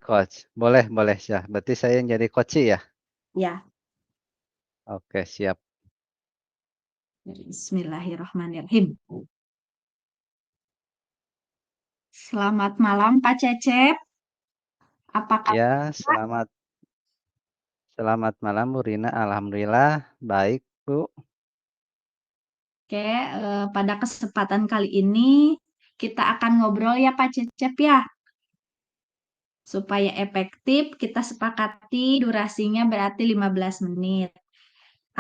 coach. Boleh boleh, berarti saya yang jadi coach ya? Ya, Oke, siap. Bismillahirrahmanirrahim. Selamat malam Pak Cecep. Apa kabar? Ya, selamat malam Bu Rina, alhamdulillah baik, Bu. Oke, pada kesempatan kali ini kita akan ngobrol ya Pak Cecep ya. Supaya efektif, kita sepakati durasinya berarti 15 menit.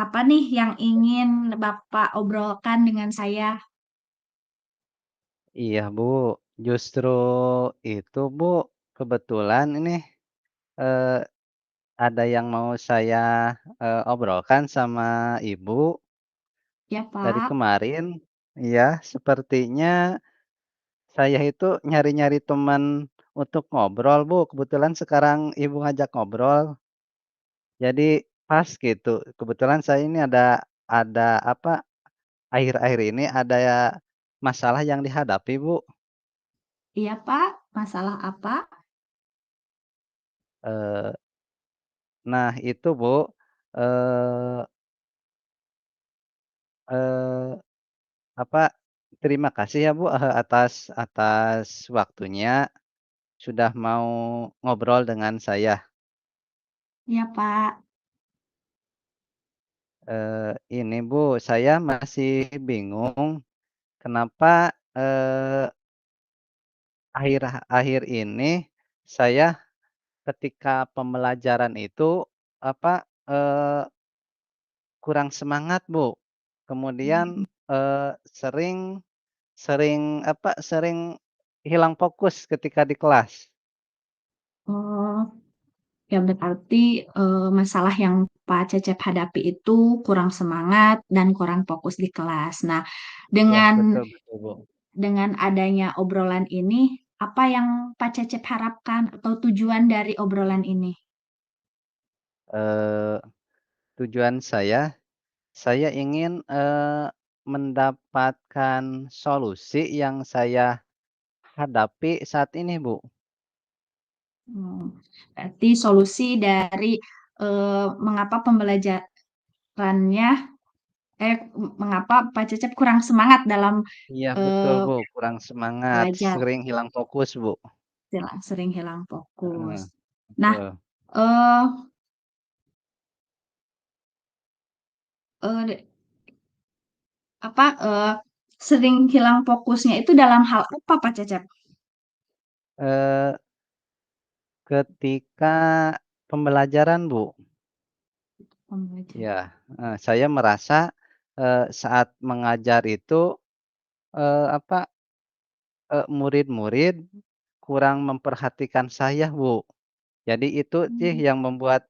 Apa nih yang ingin Bapak obrolkan dengan saya? Iya, Bu, justru itu, Bu, kebetulan ini, eee, ada yang mau saya, obrolkan sama Ibu Ya dari Pak. kemarin. Iya, sepertinya saya itu nyari-nyari teman untuk ngobrol, Bu, kebetulan sekarang Ibu ngajak ngobrol, jadi pas gitu. Kebetulan saya ini ada apa, akhir-akhir ini ada masalah yang dihadapi, Bu. Iya Pak, masalah apa? Eee, nah itu, Bu, eee eee, apa, terima kasih ya, Bu, atas atas waktunya, sudah mau ngobrol dengan saya. Iya Pak. Ini, Bu, saya masih bingung kenapa, akhir ini saya ketika pembelajaran itu, apa, kurang semangat, Bu. Kemudian, sering sering, sering hilang fokus ketika di kelas. Oh, ya berarti masalah yang Pak Cecep hadapi itu kurang semangat dan kurang fokus di kelas. Nah, Iya, dengan betul betul, Bu. adanya obrolan ini, apa yang Pak Cecep harapkan atau tujuan dari obrolan ini? Eee, tujuan saya ingin, mendapatkan solusi yang saya hadapi saat ini, Bu. Berarti solusi dari mengapa pembelajarannya, mengapa Pak Cecep kurang semangat dalam Iya betul, eh, Bu, kurang semangat, belajar, sering hilang fokus, Bu. sering hilang fokus. Heeh, Nah, betul. eh eh, apa sering hilang fokusnya itu dalam hal apa Pak Cecep? Eee, ketika pembelajaran, Bu. Pembelajaran. Ya, saya merasa, saat mengajar itu, apa, murid-murid kurang memperhatikan saya, Bu. Jadi itu sih Hmm, yang membuat,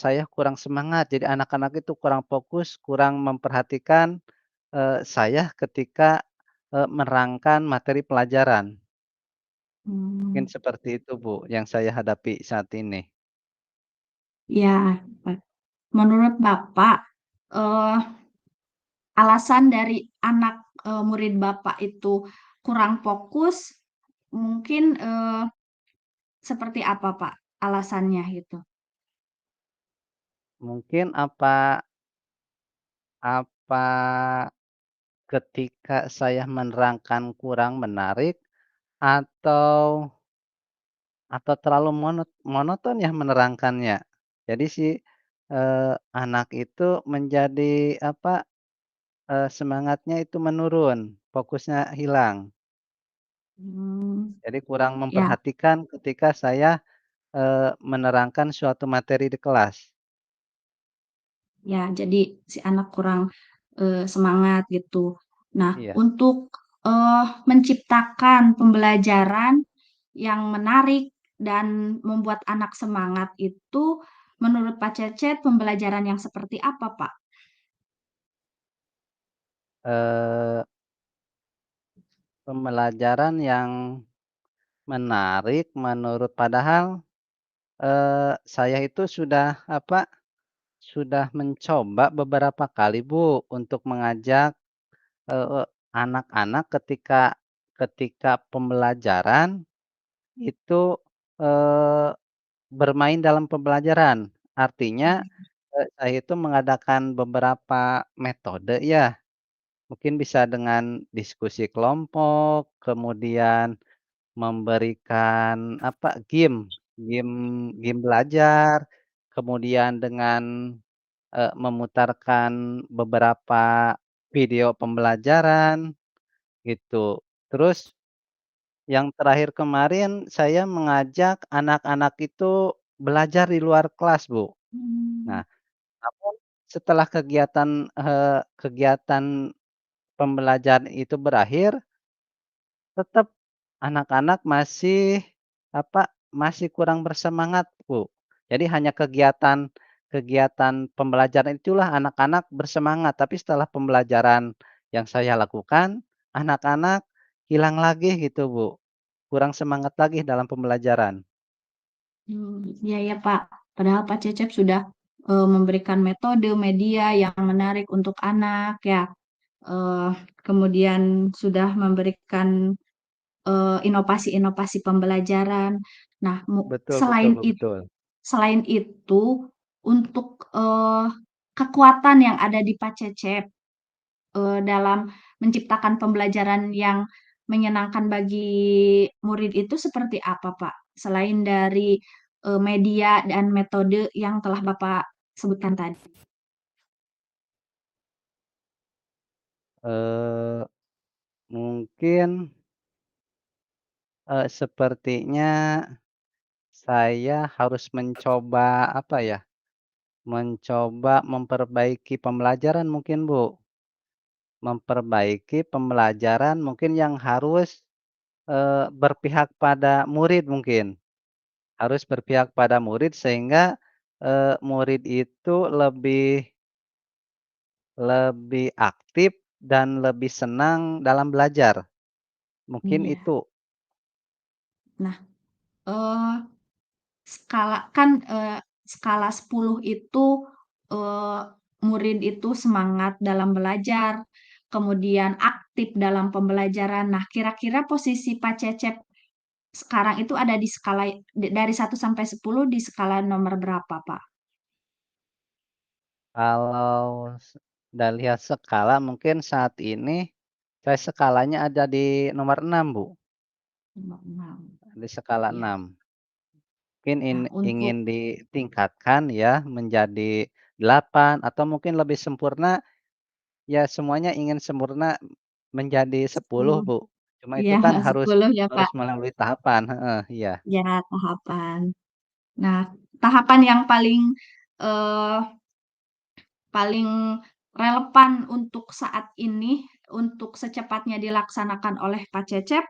saya kurang semangat. Jadi anak-anak itu kurang fokus, kurang memperhatikan, saya ketika, menerangkan materi pelajaran. Mungkin hmm, seperti itu, Bu, yang saya hadapi saat ini. ya, Pak. Menurut Bapak, eh, alasan dari anak murid Bapak itu kurang fokus, mungkin seperti apa Pak alasannya gitu? Mungkin apa ketika saya menerangkan kurang menarik atau terlalu monoton ya menerangkannya. Jadi si, anak itu menjadi semangatnya itu menurun, fokusnya hilang. Hmm, Jadi kurang ya, memperhatikan ketika saya, menerangkan suatu materi di kelas. ya. Jadi si anak kurang semangat gitu. Nah, Iya, untuk menciptakan pembelajaran yang menarik dan membuat anak semangat itu, menurut Pak Cecep, pembelajaran yang seperti apa, Pak? eee, pembelajaran yang menarik menurut padahal, saya itu sudah mencoba beberapa kali, Bu, untuk mengajak, anak-anak ketika ketika pembelajaran itu, eee, bermain dalam pembelajaran. Artinya, saya itu mengadakan beberapa metode ya, mungkin bisa dengan diskusi kelompok, kemudian memberikan apa, game belajar, kemudian dengan, memutarkan beberapa video pembelajaran, gitu. Terus yang terakhir kemarin saya mengajak anak-anak itu belajar di luar kelas, Bu. Mmm, Nah, namun setelah kegiatan pembelajaran itu berakhir, tetap anak-anak masih, apa, masih kurang bersemangat, Bu. Jadi hanya kegiatan kegiatan pembelajaran itulah anak-anak bersemangat, tapi setelah pembelajaran yang saya lakukan, anak-anak hilang lagi gitu, Bu. Kurang semangat lagi dalam pembelajaran. iya ya, Pak. Padahal Pak Cecep sudah, memberikan metode, media yang menarik untuk anak ya, eee, kemudian sudah memberikan, inovasi-inovasi pembelajaran. Nah, Betul betul Bu, betul. selain itu untuk, kekuatan yang ada di Pak Cecep dalam menciptakan pembelajaran yang menyenangkan bagi murid itu seperti apa, Pak? Selain dari, media dan metode yang telah Bapak sebutkan tadi. Eee, Mungkin, sepertinya saya harus mencoba, apa ya, mencoba memperbaiki pembelajaran mungkin, Bu. Memperbaiki pembelajaran mungkin yang harus, berpihak pada murid mungkin. Harus berpihak pada murid sehingga, murid itu lebih lebih aktif dan lebih senang dalam belajar. Mungkin Iya. itu. Nah, eee, skala 10 itu, eee, murid itu semangat dalam belajar, kemudian aktif dalam pembelajaran. Nah, kira-kira posisi Pak Cecep sekarang itu ada di skala dari 1 sampai 10 di skala nomor berapa, Pak? Kalau dan lihat skala mungkin saat ini, saya skalanya ada di nomor 6 Bu, Nomor 6. di skala Iya. 6. Mungkin Nah, ingin untuk ditingkatkan ya menjadi 8 atau mungkin lebih sempurna, ya semuanya ingin sempurna menjadi 10 10 Bu. Cuma itu iya, kan harus 10 ya, harus Pak, melalui tahapan, heeh, iya. ya tahapan. Nah, tahapan yang eee, paling relevan untuk saat ini, untuk secepatnya dilaksanakan oleh Pak Cecep,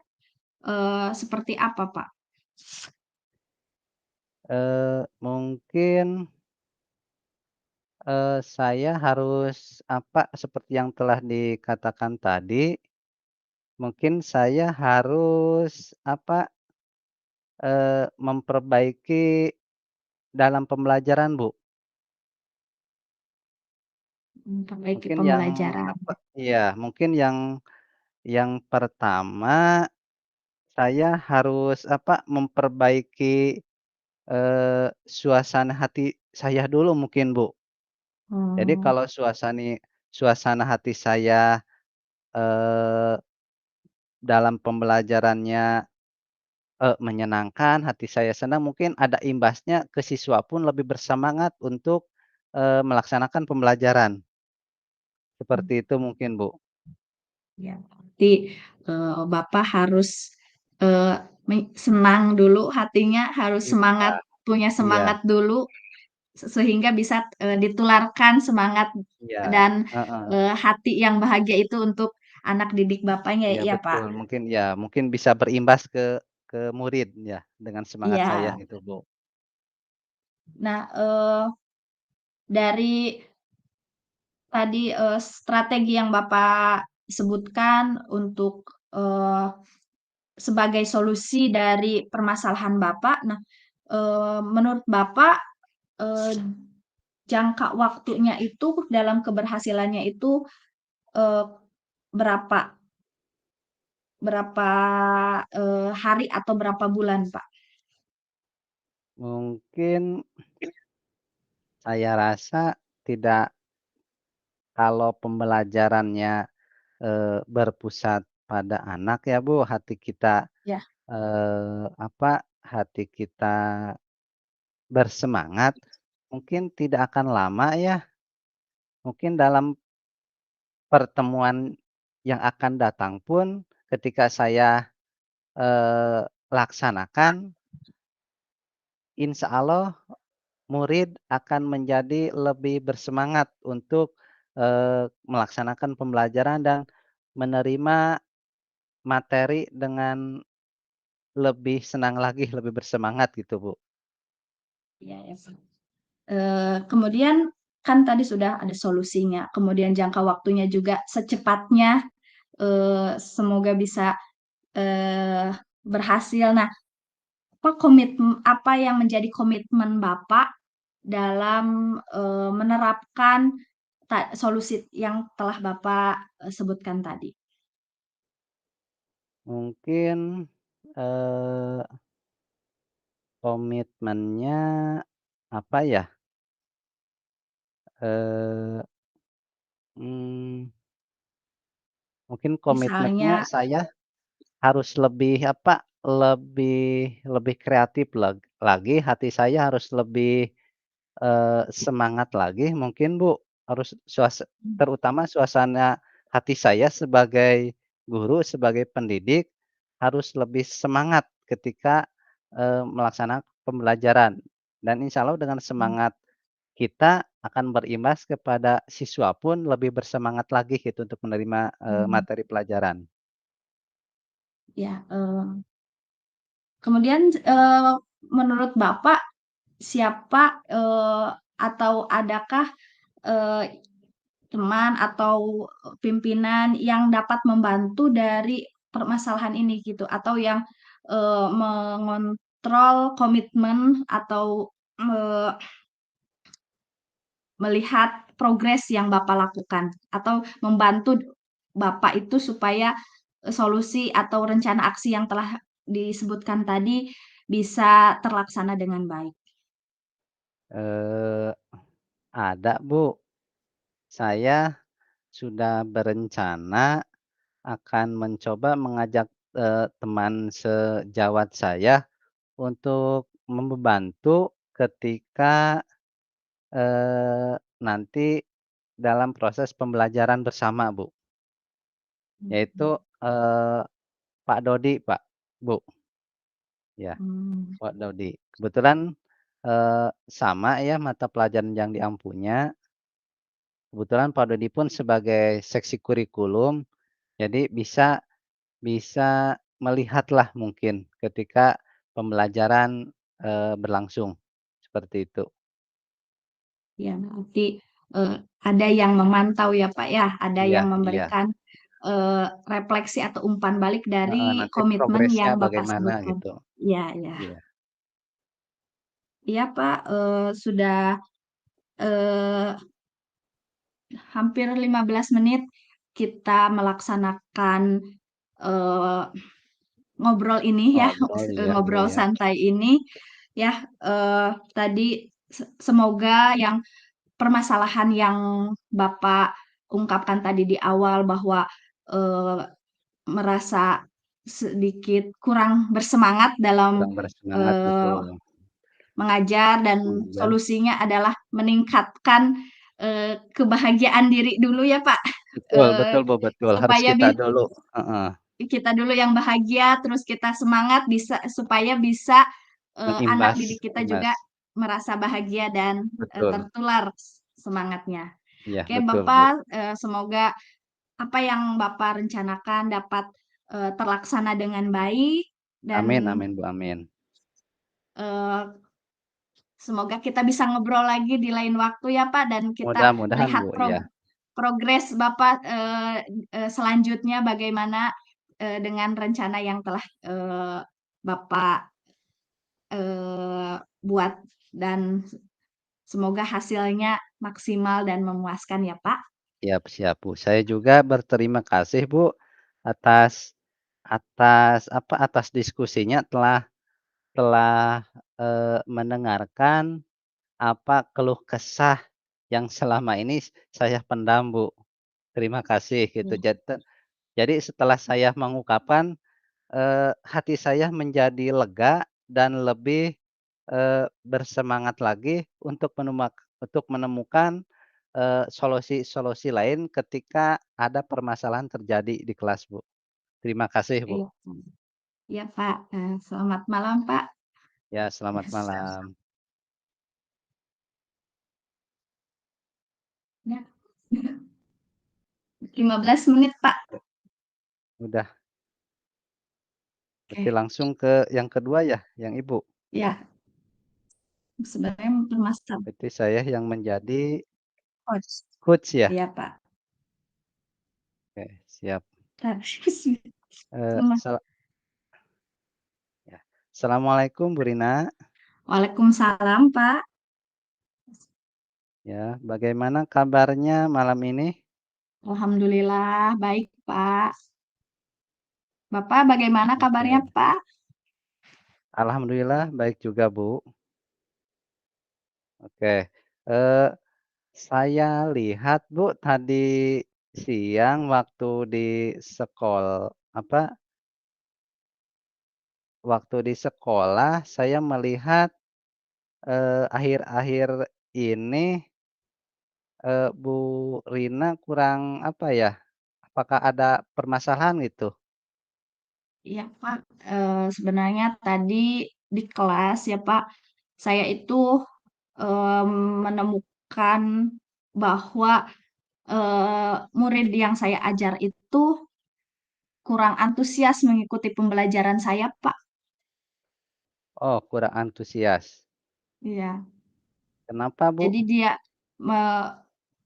seperti apa, Pak? Mungkin, saya harus apa, seperti yang telah dikatakan tadi, mungkin saya harus apa, memperbaiki dalam pembelajaran, Bu. Memperbaiki Mungkin yang pembelajaran. apa iya, mungkin yang pertama saya harus apa, memperbaiki, suasana hati saya dulu mungkin, Bu. Jadi Oh, kalau suasana hati saya, eee, dalam pembelajarannya, menyenangkan, hati saya senang, mungkin ada imbasnya ke siswa pun lebih bersemangat untuk, melaksanakan pembelajaran. Seperti itu mungkin, Bu. ya, berarti, Bapak harus, eee, senang dulu, hatinya harus Iya semangat, punya iya semangat dulu, sehingga bisa, ditularkan semangat iya, dan, heeh. hati yang bahagia itu untuk anak didik Bapaknya, Iya ya, Pak? betul, mungkin ya, mungkin bisa berimbas ke murid ya, dengan semangat saya Iya. gitu, Bu. Nah, dari tadi, strategi yang Bapak sebutkan untuk, sebagai solusi dari permasalahan Bapak. Nah, menurut Bapak, eee, jangka waktunya itu dalam keberhasilannya itu, eee, berapa berapa, hari atau berapa bulan, Pak? Mungkin saya rasa tidak kalau pembelajarannya, berpusat pada anak ya, Bu, hati kita, Ya. hati kita bersemangat, mungkin tidak akan lama ya, mungkin dalam pertemuan yang akan datang pun ketika saya, laksanakan, insya Allah murid akan menjadi lebih bersemangat untuk, melaksanakan pembelajaran dan menerima materi dengan lebih senang lagi, lebih bersemangat gitu, Bu. Iya ya, Pak. Kemudian kan tadi sudah ada solusinya, kemudian jangka waktunya juga secepatnya, semoga bisa, eee, berhasil. Nah, apa yang menjadi komitmen Bapak dalam, menerapkan solusi yang telah Bapak, sebutkan tadi? Mungkin, eee, komitmennya apa ya, eee, mmm, mungkin komitmennya Misalnya saya harus lebih lebih lebih kreatif lagi, hati saya harus lebih, semangat lagi mungkin, Bu, harus terutama suasana hati saya sebagai guru, sebagai pendidik, harus lebih semangat ketika, melaksanakan pembelajaran. Dan insya Allah dengan mhm, semangat kita akan berimbas kepada siswa pun lebih bersemangat lagi gitu untuk menerima, mmm, materi pelajaran. ya, kemudian, menurut Bapak siapa, atau adakah, eee, teman atau, pimpinan yang dapat membantu dari permasalahan ini gitu? Atau yang, mengontrol komitmen atau, melihat progres yang Bapak lakukan? Atau membantu Bapak itu supaya, solusi atau rencana aksi yang telah disebutkan tadi bisa terlaksana dengan baik? Eee, ada, Bu. Saya sudah berencana akan mencoba mengajak, teman sejawat saya untuk membantu ketika, nanti dalam proses pembelajaran bersama, Bu. Yaitu, Mhm. Pak Dodi, Pak, Bu, ya, Mmm, Pak Dodi. Kebetulan, sama ya mata pelajaran yang diampunya, kebetulan Pak Dodi pun sebagai seksi kurikulum, jadi bisa bisa melihatlah mungkin ketika pembelajaran, berlangsung, seperti itu. ya berarti, eee, ada yang memantau ya, Pak, ya, ada Iya yang iya, memberikan, refleksi atau umpan balik heeh, dari nanti komitmen progresnya yang Bapak bagaimana sebutkan. gitu. Iya iya. Iya, Iya, Pak, sudah, eee, hampir 15 menit kita melaksanakan, eee, ngobrol ini ya, ngobrol iya, Bu, ngobrol ya. santai ini ya, tadi semoga yang permasalahan yang Bapak ungkapkan tadi di awal bahwa, eee, merasa sedikit kurang bersemangat dalam, Kurang bersemangat eee, betul, mengajar dan mengajar. solusinya adalah meningkatkan, kebahagiaan diri dulu ya, Pak, Betul betul, Bu, betul, harus supaya kita dulu heeh, kita dulu yang bahagia, terus kita semangat supaya bisa, anak mengimbas didik kita imbas, juga merasa bahagia dan, betul, tertular semangatnya. iya Oke betul, Bu. Bapak, semoga apa yang Bapak rencanakan dapat, terlaksana dengan baik dan, Amin amin, Bu, amin. eee, semoga kita bisa ngobrol lagi di lain waktu ya Pak, dan kita Mudah-mudahan, melihat Bu, iya progres Bapak, selanjutnya bagaimana, dengan rencana yang telah, Bapak, buat dan semoga hasilnya maksimal dan memuaskan ya Pak. siap siap, Bu. Saya juga berterima kasih, Bu, atas atas diskusinya telah telah, mendengarkan apa keluh kesah yang selama ini saya pendam, Bu. Terima kasih gitu. Iya, Jadi setelah saya mengungkapkan, hati saya menjadi lega dan lebih, bersemangat lagi untuk menemukan, solusi-solusi lain ketika ada permasalahan terjadi di kelas, Bu. Terima kasih, Bu. iya, iya, Pak, selamat malam, Pak. Ya, selamat Sama-sama. malam. Ya, 15 menit, Pak. Udah, berarti Oke, langsung ke yang kedua ya, yang Ibu? ya, sebenarnya mempermasalahan Berarti saya yang menjadi coach. coach ya? Iya, Pak. Oke, siap. Harus Eee, sala ya. Assalamualaikum Bu Rina, Waalaikumsalam, Pak. ya. Bagaimana kabarnya malam ini? Alhamdulillah baik, Pak. Bapak bagaimana kabarnya, Oke. Pak? Alhamdulillah baik juga, Bu. Oke, eee, saya lihat, Bu, tadi siang waktu di sekolah saya melihat, akhir-akhir ini, Bu Rina kurang apa ya, apakah ada permasalahan gitu? Iya, Pak. Sebenarnya tadi di kelas ya, Pak, saya itu, menemukan bahwa, murid yang saya ajar itu kurang antusias mengikuti pembelajaran saya, Pak. Oh, kurang antusias. Iya. Kenapa, Bu? Jadi dia me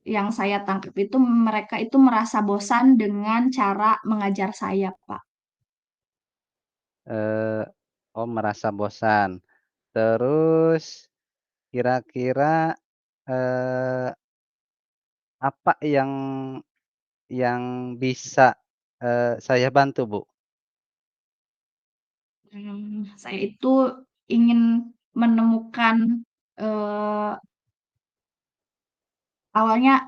yang saya tangkap itu mereka itu merasa bosan dengan cara mengajar saya, Pak. Eee, oh, merasa bosan. Terus kira-kira, eee, apa yang bisa, saya bantu, Bu? Saya itu ingin menemukan, eee, awalnya,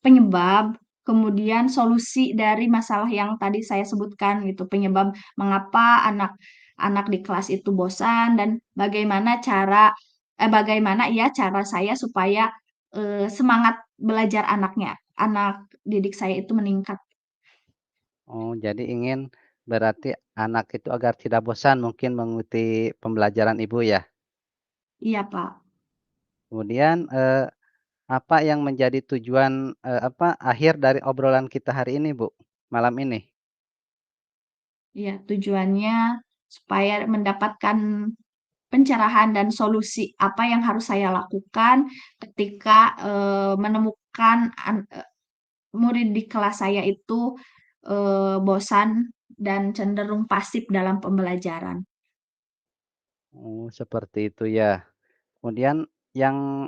penyebab, kemudian solusi dari masalah yang tadi saya sebutkan gitu, penyebab mengapa anak-anak di kelas itu bosan dan bagaimana ya cara saya supaya, semangat belajar anak didik saya itu meningkat. Oh, jadi ingin berarti anak itu agar tidak bosan mungkin mengikuti pembelajaran Ibu ya? Iya, Pak. Kemudian, apa yang menjadi tujuan, akhir dari obrolan kita hari ini, Bu? Malam ini? Iya, tujuannya supaya mendapatkan pencerahan dan solusi apa yang harus saya lakukan ketika, menemukan murid di kelas saya itu, bosan dan cenderung pasif dalam pembelajaran. Oh, seperti itu ya. Kemudian yang,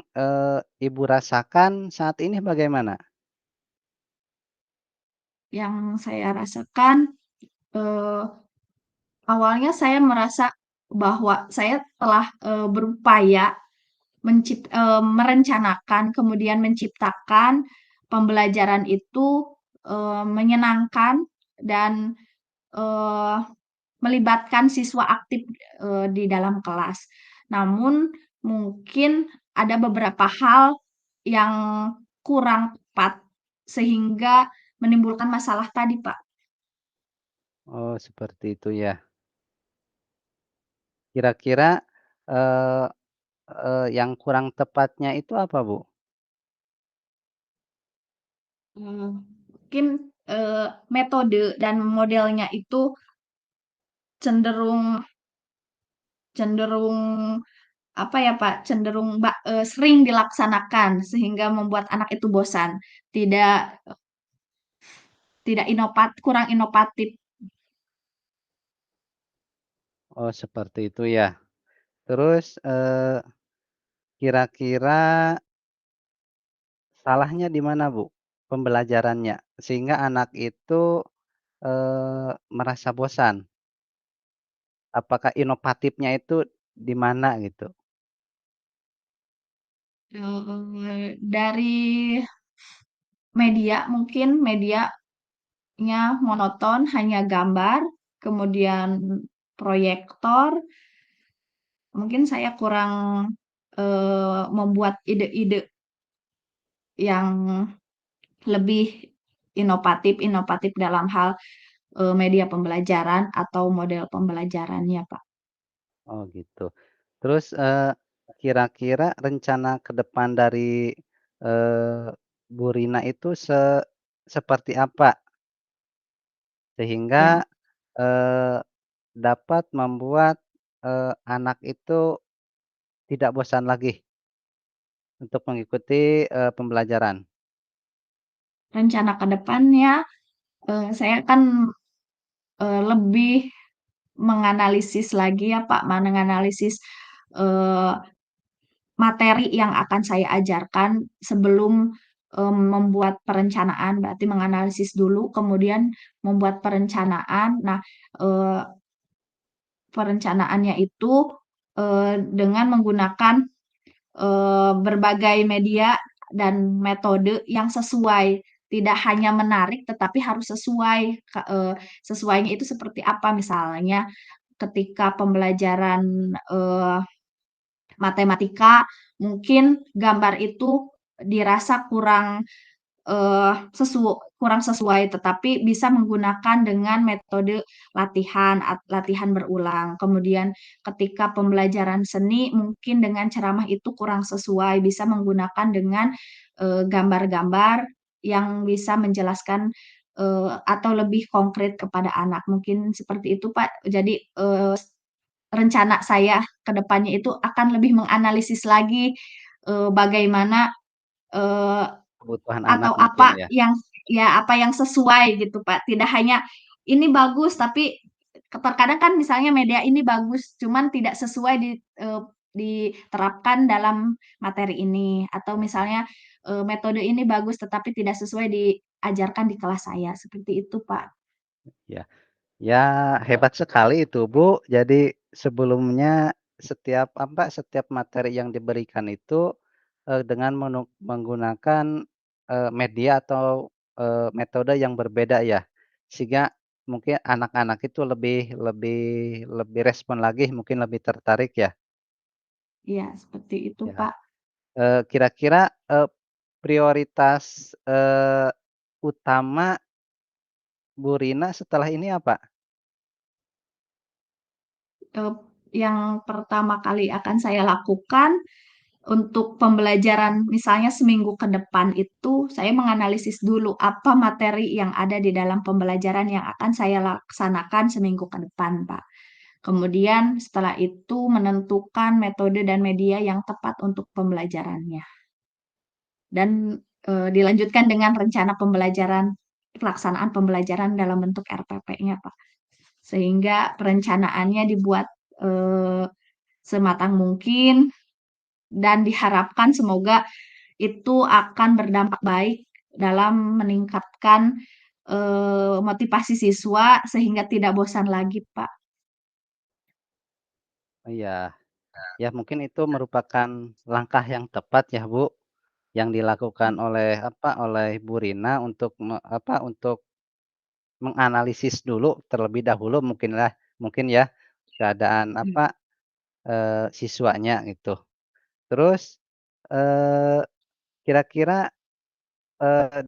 Ibu rasakan saat ini bagaimana? Yang saya rasakan, eee, awalnya saya merasa bahwa saya telah, berupaya merencanakan, kemudian menciptakan pembelajaran itu, menyenangkan dan, eee, melibatkan siswa aktif, di dalam kelas. Namun mungkin ada beberapa hal yang kurang tepat sehingga menimbulkan masalah tadi, Pak. Oh, seperti itu ya. Kira-kira, eee yang kurang tepatnya itu apa, Bu? Mungkin, metode dan modelnya itu cenderung cenderung apa ya, Pak, sering dilaksanakan sehingga membuat anak itu bosan, tidak tidak kurang inovatif. Oh, seperti itu ya. Terus, kira-kira salahnya di mana, Bu, pembelajarannya? Sehingga anak itu, merasa bosan? Apakah inovatifnya itu di mana gitu? Dari media mungkin medianya monoton, hanya gambar, kemudian proyektor, mungkin saya kurang, membuat ide-ide yang lebih inovatif dalam hal, media pembelajaran atau model pembelajarannya, Pak. Oh gitu. Terus, kira-kira rencana ke depan dari, eee, Bu Rina itu seperti apa? Sehingga, Ya, dapat membuat, anak itu tidak bosan lagi untuk mengikuti, pembelajaran. rencana ke depannya, saya kan, lebih menganalisis lagi ya, Pak, menganalisis, eee, materi yang akan saya ajarkan sebelum, membuat perencanaan. Berarti menganalisis dulu, kemudian membuat perencanaan. Nah, eee, perencanaannya itu, dengan menggunakan berbagai media dan metode yang sesuai, tidak hanya menarik tetapi harus sesuai, sesuainya itu seperti apa, misalnya ketika pembelajaran, matematika mungkin gambar itu dirasa kurang sesuai, tetapi bisa menggunakan dengan metode latihan berulang. Kemudian ketika pembelajaran seni mungkin dengan ceramah itu kurang sesuai, bisa menggunakan dengan, gambar-gambar yang bisa menjelaskan, atau lebih konkret kepada anak, mungkin seperti itu, Pak. Jadi, rencana saya ke depannya itu akan lebih menganalisis lagi, bagaimana, eee Kebutuhan anak atau mungkin apa ya? yang ya, apa yang sesuai gitu, Pak. Tidak hanya, ini bagus, tapi terkadang kan misalnya media ini bagus, cuman tidak sesuai diterapkan dalam materi ini, atau misalnya, metode ini bagus, tetapi tidak sesuai diajarkan di kelas saya, seperti itu, Pak. Ya. Ya, hebat sekali itu, Bu. Jadi sebelumnya setiap materi yang diberikan itu, dengan menggunakan, media atau, metode yang berbeda ya. Sehingga mungkin anak-anak itu lebih lebih lebih respon lagi, mungkin lebih tertarik ya? Iya, seperti itu, Ya. Pak. Kira-kira, prioritas, utama Bu Rina setelah ini apa? Eee, yang pertama kali akan saya lakukan untuk pembelajaran misalnya seminggu ke depan itu, saya menganalisis dulu apa materi yang ada di dalam pembelajaran yang akan saya laksanakan seminggu ke depan, Pak. Kemudian setelah itu menentukan metode dan media yang tepat untuk pembelajarannya. Dan, dilanjutkan dengan rencana pembelajaran, pelaksanaan pembelajaran dalam bentuk RPP-nya, Pak. Sehingga perencanaannya dibuat, eee, sematang mungkin dan diharapkan semoga itu akan berdampak baik dalam meningkatkan, motivasi siswa sehingga tidak bosan lagi, Pak. Iya. Ya mungkin itu merupakan langkah yang tepat ya, Bu, yang dilakukan oleh oleh Bu Rina untuk untuk menganalisis dulu terlebih dahulu mungkin ya keadaan Iya. siswanya gitu. Terus, eee, kira-kira, eee,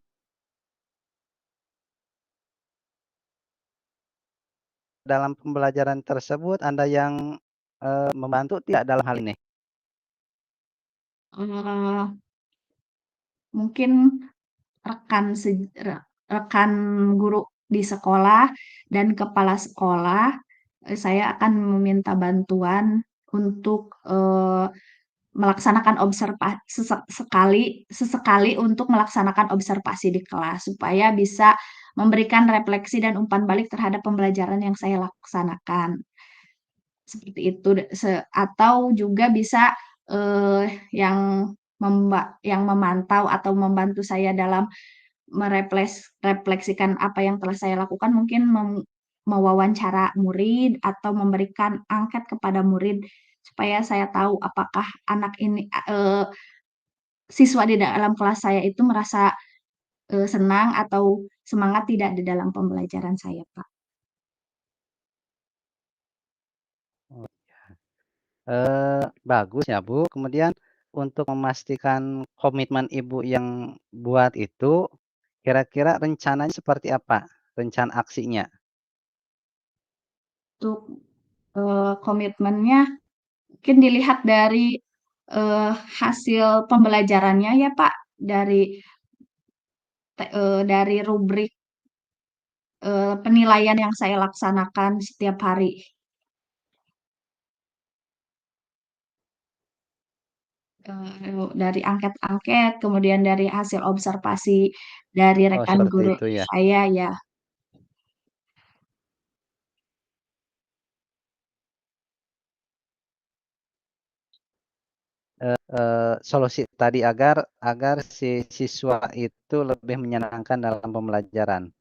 dalam pembelajaran tersebut ada yang, membantu tidak dalam hal ini? Eee, Mungkin rekan rekan guru di sekolah dan kepala sekolah, saya akan meminta bantuan untuk, melaksanakan sesekali untuk melaksanakan observasi di kelas, supaya bisa memberikan refleksi dan umpan balik terhadap pembelajaran yang saya laksanakan, seperti itu. Atau juga bisa, yang yang memantau atau membantu saya dalam refleksikan apa yang telah saya lakukan, mungkin mewawancara murid atau memberikan angket kepada murid supaya saya tahu apakah anak ini, siswa di dalam kelas saya itu merasa, senang atau semangat tidak di dalam pembelajaran saya, Pak. Bagus ya, Bu. Kemudian untuk memastikan komitmen Ibu yang buat itu, kira-kira rencananya seperti apa? Rencana aksinya? Untuk, komitmennya mungkin dilihat dari, hasil pembelajarannya ya, Pak, dari rubrik, penilaian yang saya laksanakan setiap hari. Dari angket-angket, kemudian dari hasil observasi dari Oh, rekan seperti guru itu ya. saya ya. Solusi tadi agar si siswa itu lebih menyenangkan dalam pembelajaran.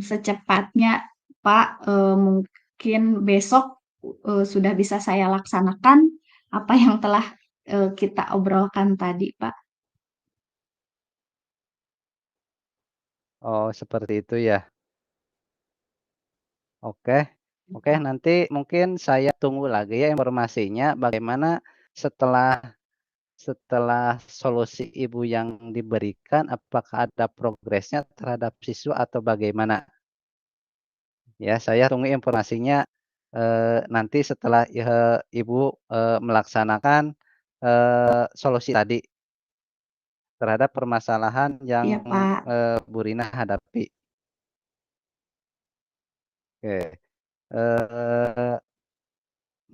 Secepatnya Pak, mungkin besok, sudah bisa saya laksanakan apa yang telah, kita obrolkan tadi, Pak. Oh, seperti itu ya. Oke. Oke, Pak. nanti mungkin saya tunggu lagi ya informasinya bagaimana setelah setelah solusi Ibu yang diberikan, apakah ada progresnya terhadap siswa atau bagaimana? Ya, saya tunggu informasinya, nanti setelah, Ibu, melaksanakan, solusi tadi terhadap permasalahan yang, Iya, Pak. Bu Rina hadapi. Oke, eee,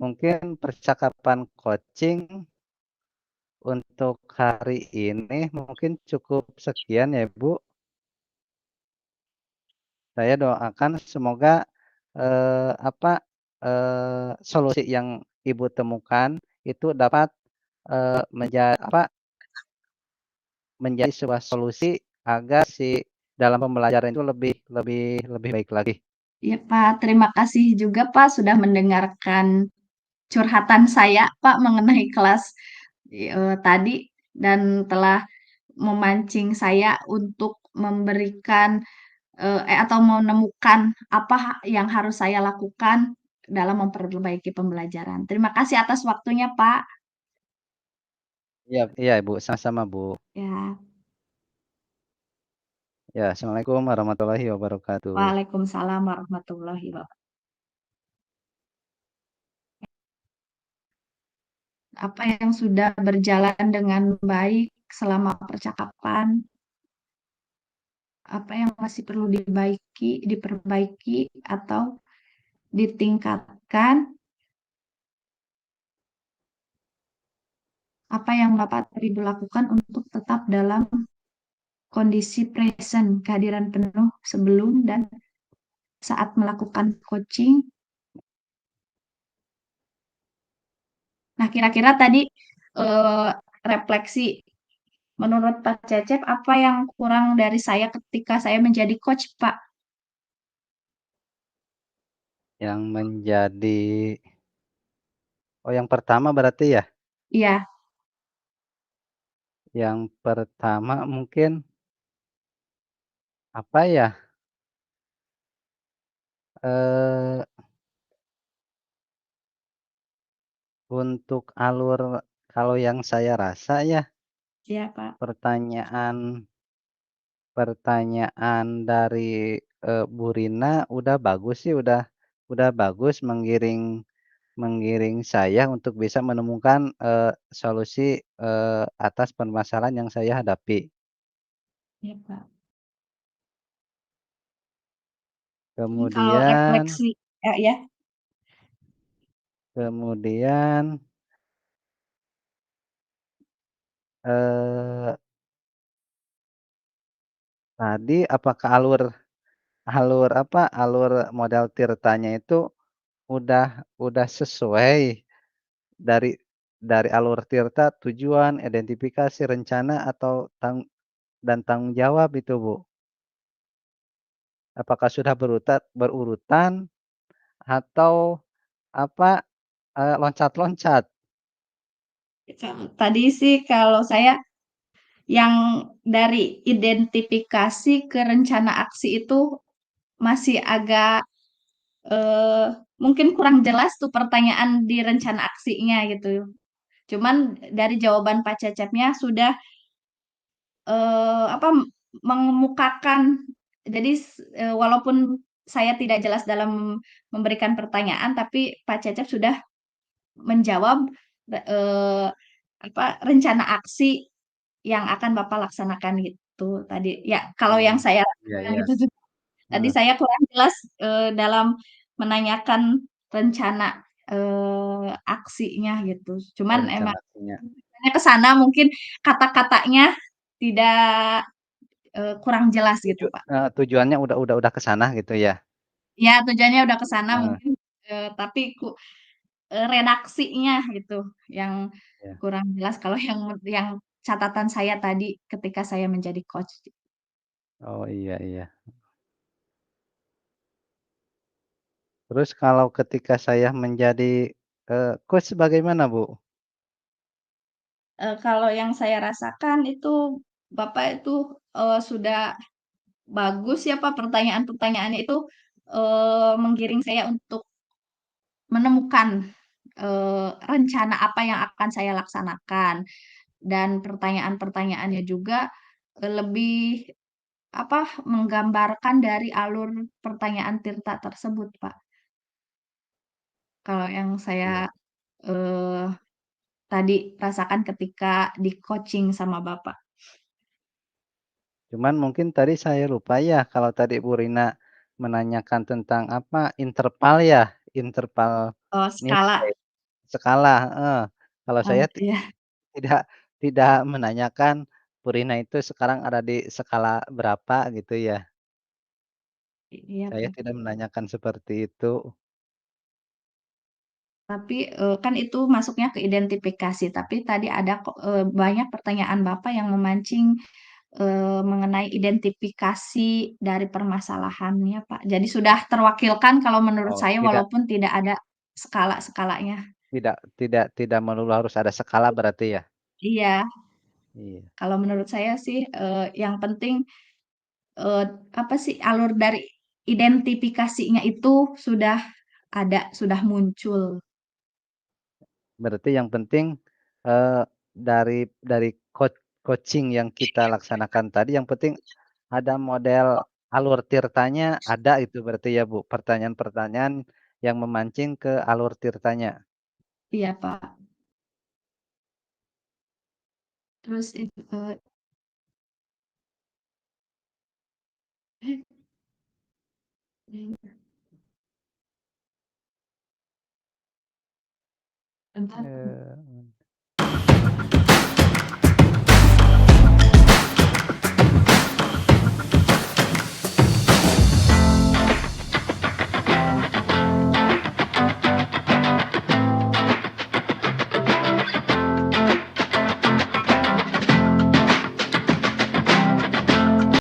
mungkin percakapan coaching untuk hari ini mungkin cukup sekian ya, Bu. Saya doakan semoga, solusi yang Ibu temukan itu dapat, menjadi sebuah solusi agar si dalam pembelajaran itu lebih lebih lebih baik lagi. Iya, Pak, terima kasih juga, Pak, sudah mendengarkan curhatan saya, Pak, mengenai kelas, tadi dan telah memancing saya untuk memberikan atau menemukan apa yang harus saya lakukan dalam memperbaiki pembelajaran. Terima kasih atas waktunya, Pak. Iya iya, Bu, sama-sama, Bu. Ya, Ya, assalamualaikum warahmatullahi wabarakatuh. waalaikumsalam warahmatullahi wabarakatuh. Apa yang sudah berjalan dengan baik selama percakapan, apa yang masih perlu diperbaiki atau ditingkatkan, apa yang Bapak Ibu lakukan untuk tetap dalam kondisi present, kehadiran penuh sebelum dan saat melakukan coaching. Nah, kira-kira tadi, eee, refleksi menurut Pak Cecep apa yang kurang dari saya ketika saya menjadi coach, Pak? Yang menjadi oh, yang pertama berarti ya? Iya, Yang pertama mungkin, apa ya, eee, untuk kalau yang saya rasa ya, iya, Pak. pertanyaan pertanyaan dari, Bu Rina udah bagus sih, udah bagus menggiring saya untuk bisa menemukan, solusi, atas permasalahan yang saya hadapi. Iya, Pak. Mungkin kalau Kemudian refleksi ya, kemudian, eee, tadi apakah alur model Tirtanya itu udah sesuai dari alur Tirta tujuan, identifikasi, rencana, atau dan tanggung jawab itu, Bu? Apakah sudah berurutan atau apa, loncat-loncat? Tadi sih kalau saya yang dari identifikasi ke rencana aksi itu masih agak, mungkin kurang jelas tuh pertanyaan di rencana aksinya gitu. Cuman dari jawaban Pak Cecepnya sudah, apa, mengemukakan jadi walaupun saya tidak jelas dalam memberikan pertanyaan, tapi Pak Cecep sudah menjawab, apa, rencana aksi yang akan Bapak laksanakan gitu tadi. Ya, kalau yang Oh, saya iya lakukan iya, itu juga tadi heeh, saya kurang jelas, dalam menanyakan rencana, aksinya gitu. oh Cuman emang rencana aksinya. ke sana mungkin kata-katanya tidak, kurang jelas gitu, Pak. Tujuannya udah ke sana gitu ya? Ya tujuannya udah ke sana Heeh, mungkin, tapi redaksinya gitu yang iya. kurang jelas kalau yang catatan saya tadi ketika saya menjadi coach. Oh, iya iya. Terus kalau ketika saya menjadi, coach bagaimana, Bu? Kalau yang saya rasakan itu Bapak itu, sudah bagus ya, Pak, pertanyaan-pertanyaannya itu, menggiring saya untuk menemukan, rencana apa yang akan saya laksanakan dan pertanyaan-pertanyaannya juga, lebih apa, menggambarkan dari alur pertanyaan Tirta tersebut, Pak. Kalau yang saya, Iya. eee, tadi rasakan ketika di-coaching sama Bapak. Cuman mungkin tadi saya lupa ya, kalau tadi Bu Rina menanyakan tentang apa, interval ya, interval Oh, nilai, skala. skala, heeh. Kalau saya Iya, tidak tidak menanyakan Bu Rina itu sekarang ada di skala berapa gitu ya. iya, Saya Pak. tidak menanyakan seperti itu. Tapi, kan itu masuknya ke identifikasi, tapi tadi ada kok, banyak pertanyaan Bapak yang memancing, mengenai identifikasi dari permasalahannya, Pak. Jadi sudah terwakilkan kalau menurut Oh, saya tidak walaupun tidak ada skala-skalanya. tidak tidak tidak melulu harus ada skala berarti ya? Iya, Iya. kalau menurut saya sih, yang penting, eee, apa sih, alur dari identifikasinya itu sudah ada, sudah muncul. Berarti yang penting, dari coaching yang kita laksanakan tadi yang penting ada model alur tirtanya ada itu berarti ya, Bu? Pertanyaan-pertanyaan yang memancing ke alur tirtanya. Iya, Pak. Terus bentar.